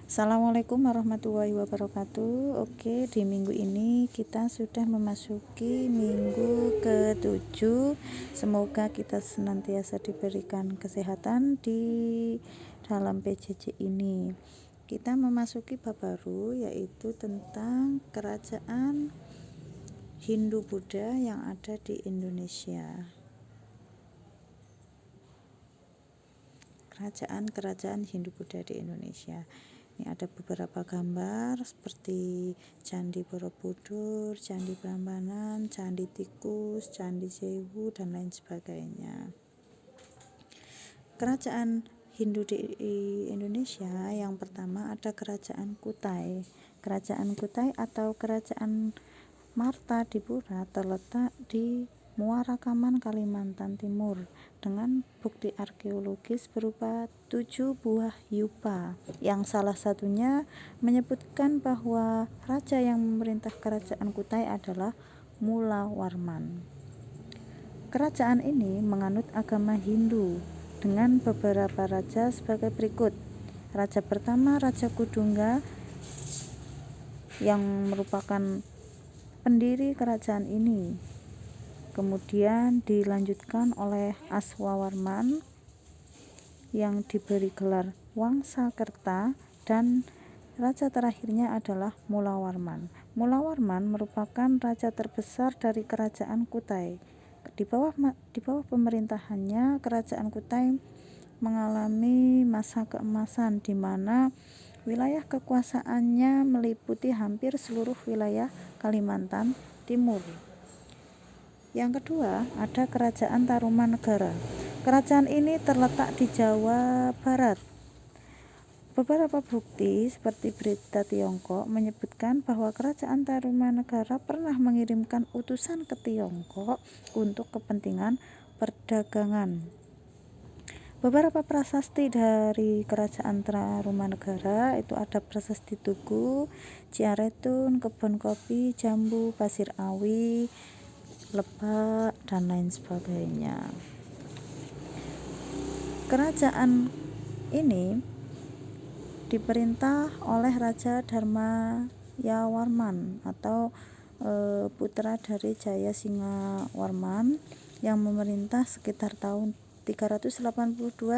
Assalamualaikum warahmatullahi wabarakatuh. Oke, di minggu ini kita sudah memasuki minggu ke-7. Semoga kita senantiasa diberikan kesehatan di dalam PJJ ini. Kita memasuki bab baru, yaitu tentang kerajaan Hindu-Buddha yang ada di Indonesia. Kerajaan Hindu-Buddha di Indonesia. Ini ada beberapa gambar seperti Candi Borobudur, Candi Prambanan, Candi Tikus, Candi Sewu, dan lain sebagainya. Kerajaan Hindu di Indonesia yang pertama ada Kerajaan Kutai. Kerajaan Kutai atau Kerajaan Martadipura terletak di Muara Kaman, Kalimantan Timur, dengan bukti arkeologis berupa 7 buah yupa, yang salah satunya menyebutkan bahwa raja yang memerintah kerajaan Kutai adalah Mulawarman. Kerajaan ini menganut agama Hindu dengan beberapa raja sebagai berikut. Raja pertama, Raja Kudungga, yang merupakan pendiri kerajaan ini. Kemudian dilanjutkan oleh Aswawarman yang diberi gelar Wangsakerta, dan raja terakhirnya adalah Mulawarman. Mulawarman merupakan raja terbesar dari kerajaan Kutai. Di bawah pemerintahannya, kerajaan Kutai mengalami masa keemasan di mana wilayah kekuasaannya meliputi hampir seluruh wilayah Kalimantan Timur. Yang kedua, ada Kerajaan Tarumanegara. Kerajaan ini terletak di Jawa Barat. Beberapa bukti seperti berita Tiongkok menyebutkan bahwa Kerajaan Tarumanegara pernah mengirimkan utusan ke Tiongkok untuk kepentingan perdagangan. Beberapa prasasti dari Kerajaan Tarumanegara itu ada Prasasti Tugu, Ciaretun, Kebun Kopi, Jambu, Pasir Awi, Lebak, dan lain sebagainya. Kerajaan ini diperintah oleh Raja Dharmayawarman atau putra dari Jayasingawarman yang memerintah sekitar tahun 382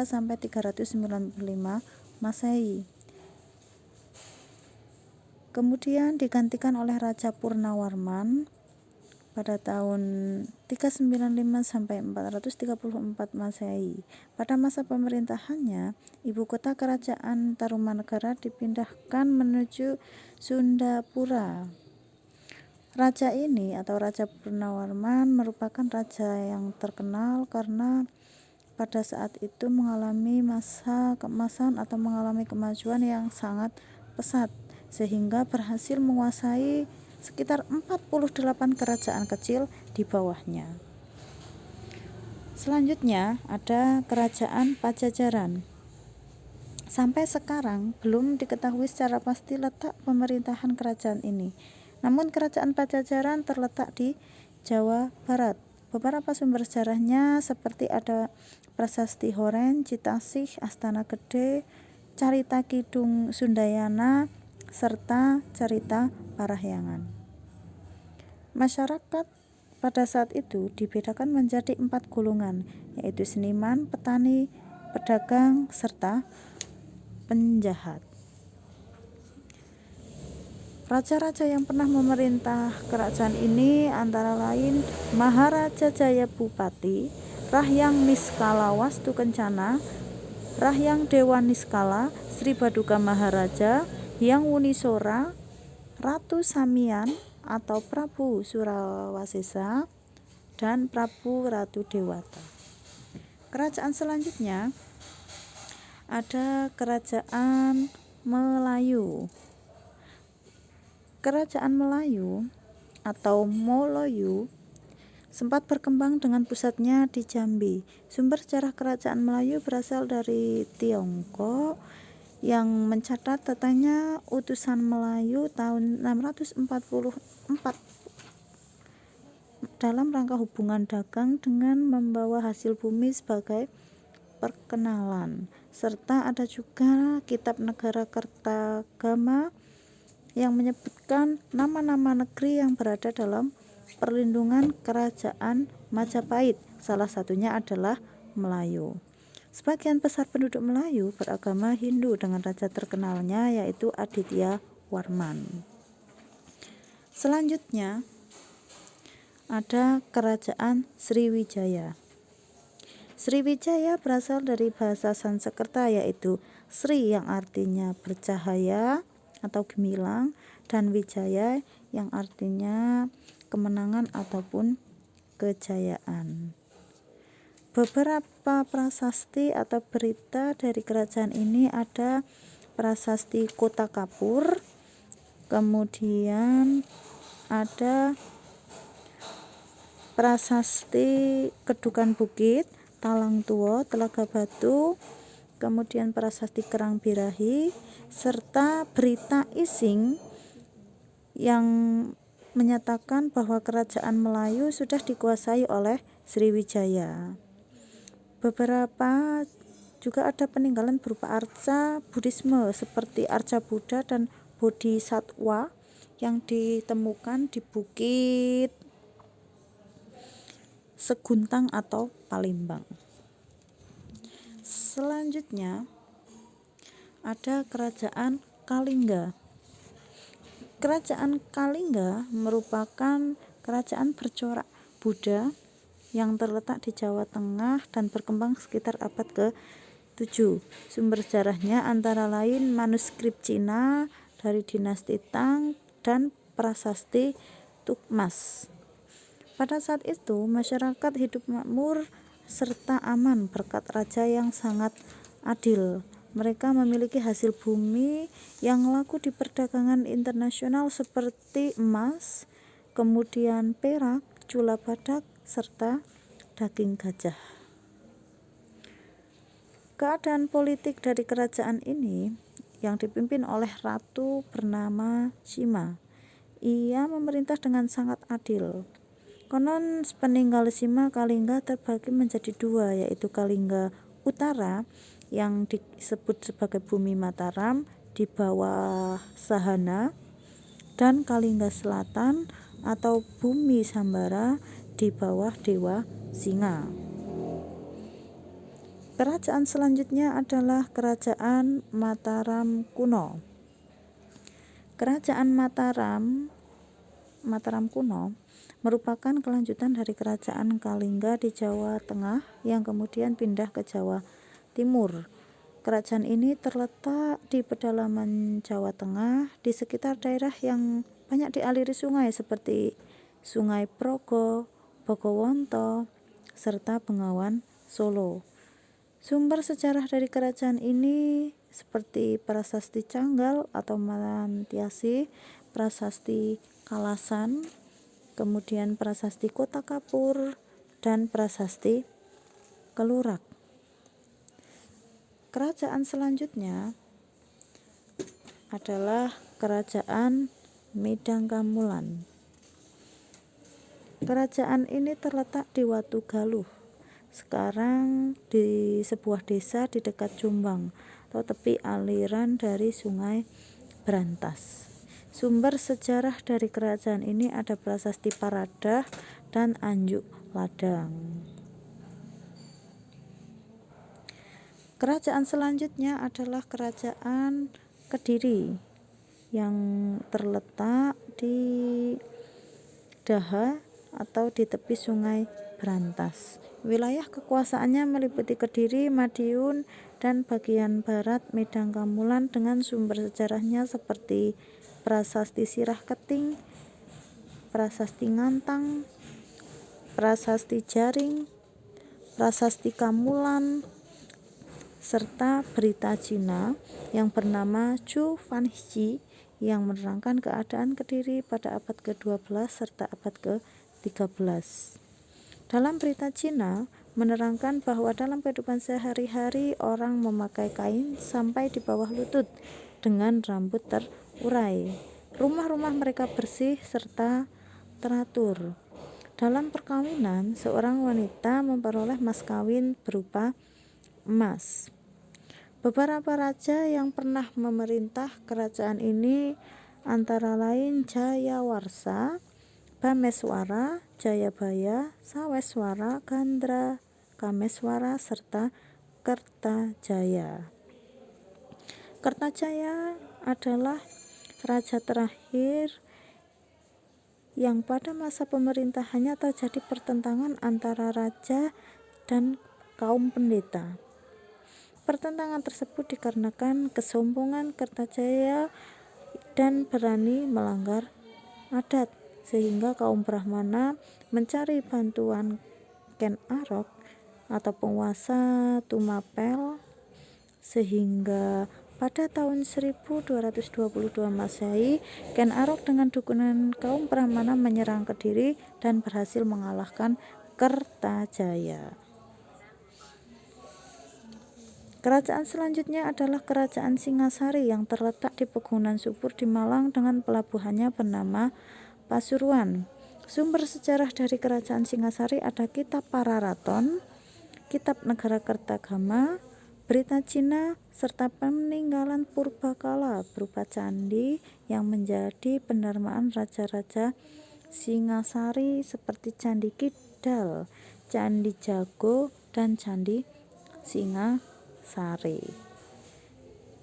sampai 395 Masehi. Kemudian digantikan oleh Raja Purnawarman pada tahun 395 sampai 434 Masehi. Pada masa pemerintahannya, ibu kota kerajaan Tarumanegara dipindahkan menuju Sundapura. Raja ini atau Raja Purnawarman merupakan raja yang terkenal karena pada saat itu mengalami masa keemasan atau mengalami kemajuan yang sangat pesat, sehingga berhasil menguasai sekitar 48 kerajaan kecil di bawahnya. Selanjutnya ada Kerajaan Pajajaran. Sampai sekarang belum diketahui secara pasti letak pemerintahan kerajaan ini. Namun Kerajaan Pajajaran terletak di Jawa Barat. Beberapa sumber sejarahnya seperti ada Prasasti Horen, Citasih, Astana Gede, Carita Kidung Sundayana, serta Cerita Parahyangan. Masyarakat pada saat itu dibedakan menjadi 4 golongan, yaitu seniman, petani, pedagang, serta penjahat. Raja-raja yang pernah memerintah kerajaan ini antara lain Maharaja Jayabupati, Rahyang Niskala Wastu Kencana, Rahyang Dewa Niskala, Sri Baduka Maharaja, Hyang Wunisora, Ratu Samian atau Prabu Surawasesa, dan Prabu Ratu Dewata. Kerajaan selanjutnya ada Kerajaan Melayu. Kerajaan Melayu atau Moloyu sempat berkembang dengan pusatnya di Jambi. Sumber sejarah Kerajaan Melayu berasal dari Tiongkok yang mencatat datangnya utusan Melayu tahun 644 dalam rangka hubungan dagang dengan membawa hasil bumi sebagai perkenalan. serta ada juga kitab Negara Kertagama yang menyebutkan nama-nama negeri yang berada dalam perlindungan kerajaan Majapahit. Salah satunya adalah Melayu. Sebagian besar penduduk Melayu beragama Hindu dengan raja terkenalnya yaitu Aditya Warman. Selanjutnya ada Kerajaan Sriwijaya. Sriwijaya berasal dari bahasa Sanskerta yaitu Sri yang artinya bercahaya atau gemilang dan Wijaya yang artinya kemenangan ataupun kejayaan. Beberapa prasasti atau berita dari kerajaan ini ada prasasti Kota Kapur, kemudian ada prasasti Kedukan Bukit, Talang Tua, Telaga Batu, kemudian prasasti Kerang Birahi, serta berita Ising yang menyatakan bahwa kerajaan Melayu sudah dikuasai oleh Sriwijaya. Beberapa juga ada peninggalan berupa arca Buddhisme seperti arca Buddha dan Bodhisattva yang ditemukan di Bukit Seguntang atau Palembang. Selanjutnya ada Kerajaan Kalingga. Kerajaan Kalingga merupakan kerajaan bercorak Buddha yang terletak di Jawa Tengah dan berkembang sekitar abad ke-7. Sumber sejarahnya antara lain manuskrip Cina dari dinasti Tang dan prasasti Tukmas. Pada saat itu, masyarakat hidup makmur serta aman berkat raja yang sangat adil. Mereka memiliki hasil bumi yang laku di perdagangan internasional seperti emas, kemudian perak, cula badak, serta daging gajah. Keadaan politik dari kerajaan ini yang dipimpin oleh ratu bernama Sima. Ia memerintah dengan sangat adil. Konon peninggal Sima Kalingga terbagi menjadi dua, yaitu Kalingga Utara yang disebut sebagai bumi Mataram di bawah Sahana dan Kalingga Selatan atau bumi Sambara di bawah Dewa Singa. Kerajaan selanjutnya adalah Kerajaan Mataram kuno. Kerajaan Mataram kuno merupakan kelanjutan dari Kerajaan Kalingga di Jawa Tengah yang kemudian pindah ke Jawa Timur. Kerajaan ini terletak di pedalaman Jawa Tengah di sekitar daerah yang banyak dialiri sungai seperti Sungai Progo, Bogowonto, serta Bengawan Solo. Sumber sejarah dari kerajaan ini seperti prasasti Canggal atau Mantiasi, prasasti Kalasan, kemudian prasasti Kota Kapur, dan prasasti Kelurak. Kerajaan selanjutnya adalah Kerajaan Midangkamulan. Kerajaan ini terletak di Watugaluh, sekarang di sebuah desa di dekat Jombang atau tepi aliran dari Sungai Brantas. Sumber sejarah dari kerajaan ini ada prasasti Paradah dan Anjuk Ladang. Kerajaan selanjutnya adalah Kerajaan Kediri yang terletak di Daha atau di tepi Sungai Brantas. Wilayah kekuasaannya meliputi Kediri, Madiun, dan bagian barat Midangkamulan dengan sumber sejarahnya seperti prasasti Sirah Keting, prasasti Ngantang, prasasti Jaring, prasasti Kamulan, serta berita Cina yang bernama Chu Fanxi yang menerangkan keadaan Kediri pada abad ke-12 serta abad ke-13. Dalam berita Cina menerangkan bahwa dalam kehidupan sehari-hari orang memakai kain sampai di bawah lutut dengan rambut terurai. Rumah-rumah mereka bersih serta teratur. Dalam perkawinan, seorang wanita memperoleh mas kawin berupa emas. Beberapa raja yang pernah memerintah kerajaan ini antara lain Jayawarsa, Bhameswara, Jayabaya, Saweswara, Gandra, Kameswara, serta Kertajaya. Kertajaya adalah raja terakhir yang pada masa pemerintahannya terjadi pertentangan antara raja dan kaum pendeta. Pertentangan tersebut dikarenakan kesombongan Kertajaya dan berani melanggar adat, sehingga kaum Brahmana mencari bantuan Ken Arok atau penguasa Tumapel, sehingga pada tahun 1222 Masehi, Ken Arok dengan dukungan kaum Brahmana menyerang Kediri dan berhasil mengalahkan Kertajaya. Kerajaan selanjutnya adalah Kerajaan Singasari yang terletak di Pegunungan Subur di Malang dengan pelabuhannya bernama Pasuruan. Sumber sejarah dari Kerajaan Singasari ada Kitab Pararaton, Kitab Negara Kertagama, Berita Cina, serta peninggalan purbakala berupa candi yang menjadi pendarmaan raja-raja Singasari seperti Candi Kidal, Candi Jago, dan Candi Singasari.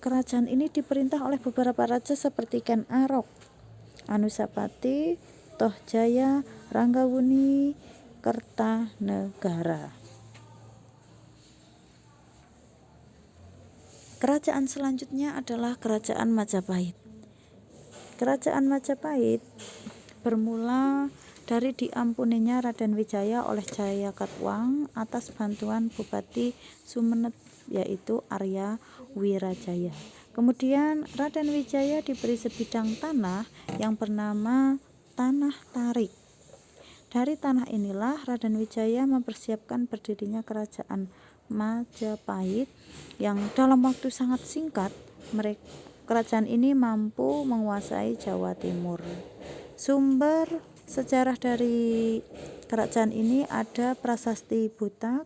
Kerajaan ini diperintah oleh beberapa raja seperti Ken Arok, Anusapati, Tohjaya, Ranggawuni, Kertanegara. Kerajaan selanjutnya adalah Kerajaan Majapahit. Kerajaan Majapahit bermula dari diampuninya Raden Wijaya oleh Jayakatwang atas bantuan Bupati Sumenep, yaitu Arya Wirajaya. Kemudian Raden Wijaya diberi sebidang tanah yang bernama Tanah Tarik. Dari tanah inilah Raden Wijaya mempersiapkan berdirinya Kerajaan Majapahit yang dalam waktu sangat singkat kerajaan ini mampu menguasai Jawa Timur. Sumber sejarah dari kerajaan ini ada Prasasti Butak,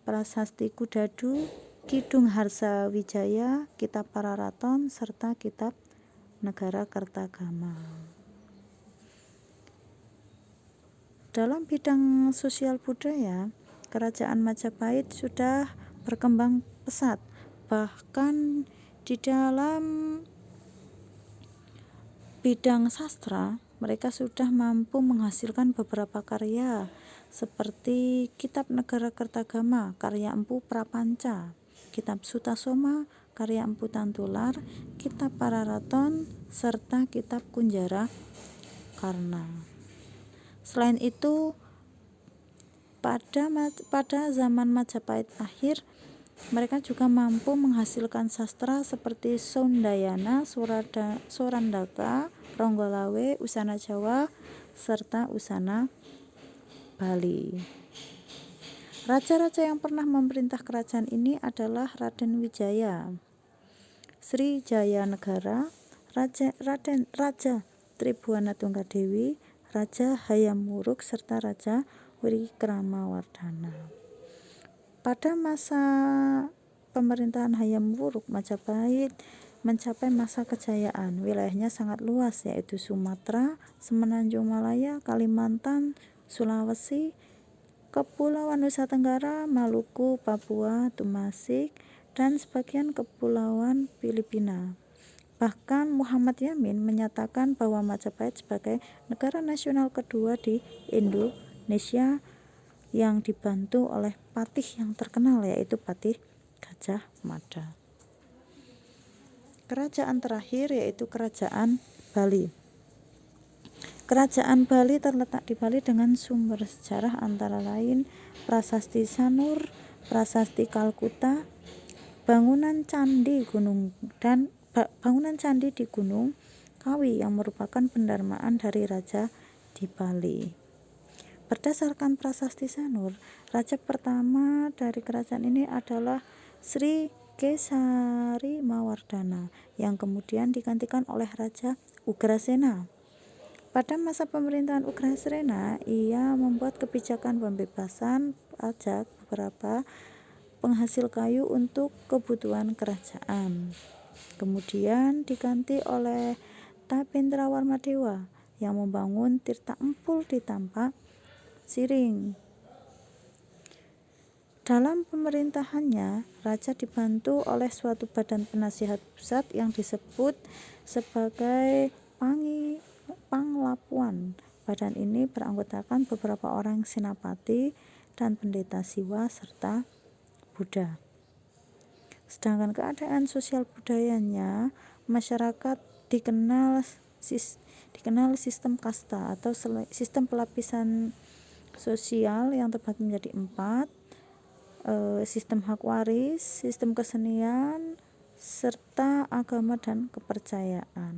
Prasasti Kudadu, Kidung Harsa Wijaya, Kitab Pararaton, serta Kitab Negara Kertagama. Dalam bidang sosial budaya, Kerajaan Majapahit sudah berkembang pesat. Bahkan di dalam bidang sastra, mereka sudah mampu menghasilkan beberapa karya seperti Kitab Negara Kertagama karya Empu Prapanca, Kitab Sutasoma karya Empu Tantular, Kitab Pararaton, serta Kitab Kunjara Karna. Selain itu, pada zaman Majapahit akhir, mereka juga mampu menghasilkan sastra seperti Soundayana, Sorandaka, Ronggolawe, Usana Jawa, serta Usana Bali. Raja-raja yang pernah memerintah kerajaan ini adalah Raden Wijaya, Sri Jaya Negara, Raja Tribhuwana Tunggadewi, Raja Hayam Wuruk, serta Raja Wikramawardhana. Pada masa pemerintahan Hayam Wuruk, Majapahit mencapai masa kejayaan. Wilayahnya sangat luas, yaitu Sumatera, Semenanjung Malaya, Kalimantan, Sulawesi, Kepulauan Nusa Tenggara, Maluku, Papua, Tumasik, dan sebagian kepulauan Filipina. Bahkan Muhammad Yamin menyatakan bahwa Majapahit sebagai negara nasional kedua di Indonesia yang dibantu oleh patih yang terkenal, yaitu Patih Gajah Mada. Kerajaan terakhir yaitu Kerajaan Bali. Kerajaan Bali terletak di Bali dengan sumber sejarah antara lain Prasasti Sanur, Prasasti Kalkuta, bangunan candi di Gunung Kawi yang merupakan pendarmaan dari raja di Bali. Berdasarkan Prasasti Sanur, raja pertama dari kerajaan ini adalah Sri Kesari Mawardhana yang kemudian digantikan oleh Raja Ugrasena. Pada masa pemerintahan Ugrasena, ia membuat kebijakan pembebasan pajak beberapa penghasil kayu untuk kebutuhan kerajaan. Kemudian diganti oleh Tapendra-Warmadewa yang membangun Tirta Empul di Tampak Siring. Dalam pemerintahannya, raja dibantu oleh suatu badan penasihat pusat yang disebut sebagai Panglapuan. Badan ini beranggotakan beberapa orang senapati dan pendeta Siwa serta Buddha. Sedangkan keadaan sosial budayanya, masyarakat dikenal sistem kasta atau sistem pelapisan sosial yang terbagi menjadi 4, sistem hak waris, sistem kesenian, serta agama dan kepercayaan.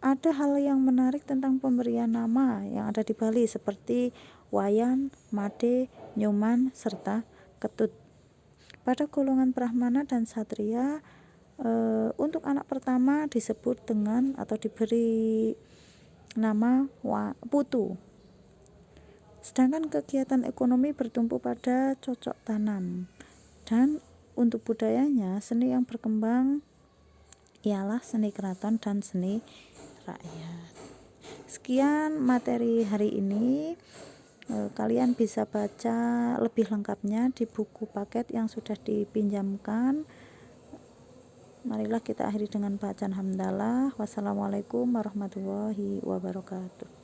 Ada hal yang menarik tentang pemberian nama yang ada di Bali seperti Wayan, Made, Nyoman, serta Ketut. Pada golongan Brahmana dan Satria, untuk anak pertama disebut dengan atau diberi nama Putu. Sedangkan kegiatan ekonomi bertumpu pada cocok tanam. Dan untuk budayanya, seni yang berkembang ialah seni keraton dan seni rakyat. Sekian materi hari ini. Kalian bisa baca lebih lengkapnya di buku paket yang sudah dipinjamkan. Marilah kita akhiri dengan bacaan hamdalah. Wassalamualaikum warahmatullahi wabarakatuh.